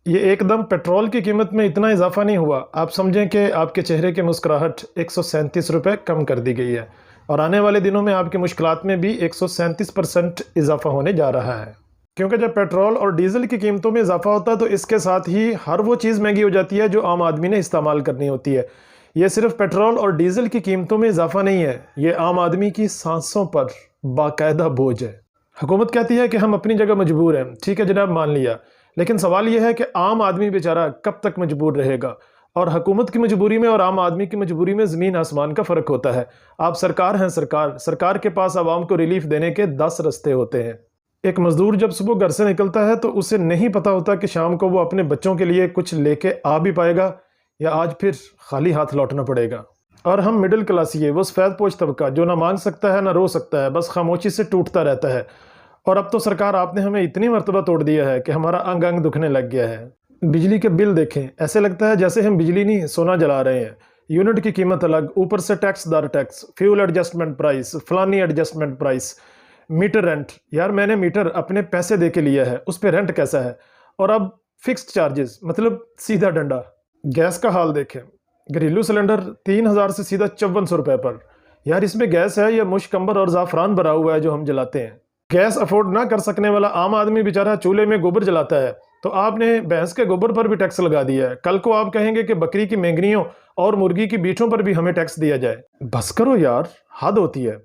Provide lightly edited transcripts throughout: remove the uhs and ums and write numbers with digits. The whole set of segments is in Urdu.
یہ ایک دم پیٹرول کی قیمت میں اتنا اضافہ نہیں ہوا، آپ سمجھیں کہ آپ کے چہرے کی مسکراہٹ 137 روپے کم کر دی گئی ہے، اور آنے والے دنوں میں آپ کی مشکلات میں بھی 137% اضافہ ہونے جا رہا ہے۔ کیونکہ جب پیٹرول اور ڈیزل کی قیمتوں میں اضافہ ہوتا ہے تو اس کے ساتھ ہی ہر وہ چیز مہنگی ہو جاتی ہے جو عام آدمی نے استعمال کرنی ہوتی ہے۔ یہ صرف پیٹرول اور ڈیزل کی قیمتوں میں اضافہ نہیں ہے، یہ عام آدمی کی سانسوں پر باقاعدہ بوجھ ہے۔ حکومت کہتی ہے کہ ہم اپنی جگہ مجبور ہیں، ٹھیک ہے جناب، مان لیا، لیکن سوال یہ ہے کہ عام آدمی بیچارہ کب تک مجبور رہے گا؟ اور حکومت کی مجبوری میں اور عام آدمی کی مجبوری میں زمین آسمان کا فرق ہوتا ہے۔ آپ سرکار ہیں، سرکار کے پاس عوام کو ریلیف دینے کے 10 رستے ہوتے ہیں۔ ایک مزدور جب صبح گھر سے نکلتا ہے تو اسے نہیں پتا ہوتا کہ شام کو وہ اپنے بچوں کے لیے کچھ لے کے آ بھی پائے گا یا آج پھر خالی ہاتھ لوٹنا پڑے گا۔ اور ہم مڈل کلاسیے، وہ سفید پوش طبقہ جو نہ مانگ سکتا ہے نہ رو سکتا ہے، بس خاموشی سے ٹوٹتا رہتا ہے۔ اور اب تو سرکار آپ نے ہمیں اتنی مرتبہ توڑ دیا ہے کہ ہمارا انگ انگ دکھنے لگ گیا ہے۔ بجلی کے بل دیکھیں، ایسے لگتا ہے جیسے ہم بجلی نہیں سونا جلا رہے ہیں۔ یونٹ کی قیمت الگ، اوپر سے ٹیکس دار ٹیکس، فیول ایڈجسٹمنٹ پرائس، فلانی ایڈجسٹمنٹ پرائس، میٹر رینٹ۔ یار میں نے میٹر اپنے پیسے دے کے لیا ہے، اس پہ رینٹ کیسا ہے؟ اور اب فکسڈ چارجز، مطلب سیدھا ڈنڈا۔ گیس کا حال دیکھیں، گھریلو سلنڈر 3000 سے سیدھا 5400 روپے پر۔ یار اس میں گیس ہے یا مشک امبر اور زعفران بھرا ہوا ہے جو ہم جلاتے ہیں؟ گیس افورڈ نہ کر سکنے والا عام آدمی بیچارہ چولہے میں گوبر جلاتا ہے، تو آپ نے بھینس کے گوبر پر بھی ٹیکس لگا دیا ہے۔ کل کو آپ کہیں گے کہ بکری کی مینگنیوں اور مرغی کی بیٹھوں پر بھی ہمیں ٹیکس دیا جائے۔ بس کرو یار، حد ہوتی ہے۔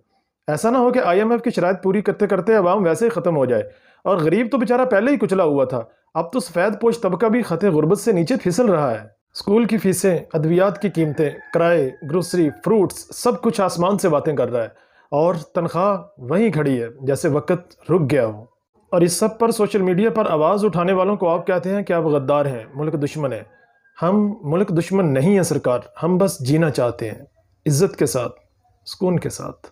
ایسا نہ ہو کہ IMF کی شرائط پوری کرتے کرتے عوام ویسے ہی ختم ہو جائے، اور غریب تو بیچارہ پہلے ہی کچلا ہوا تھا، اب تو سفید پوش طبقہ بھی خط غربت سے نیچے پھسل رہا ہے۔ اسکول کی فیسیں، ادویات کی قیمتیں، کرائے، گروسری، فروٹس، سب کچھ آسمان سے باتیں کر رہا ہے، اور تنخواہ وہیں کھڑی ہے جیسے وقت رک گیا ہو۔ اور اس سب پر سوشل میڈیا پر آواز اٹھانے والوں کو آپ کہتے ہیں کہ آپ غدار ہیں، ملک دشمن ہیں۔ ہم ملک دشمن نہیں ہیں سرکار، ہم بس جینا چاہتے ہیں، عزت کے ساتھ، سکون کے ساتھ۔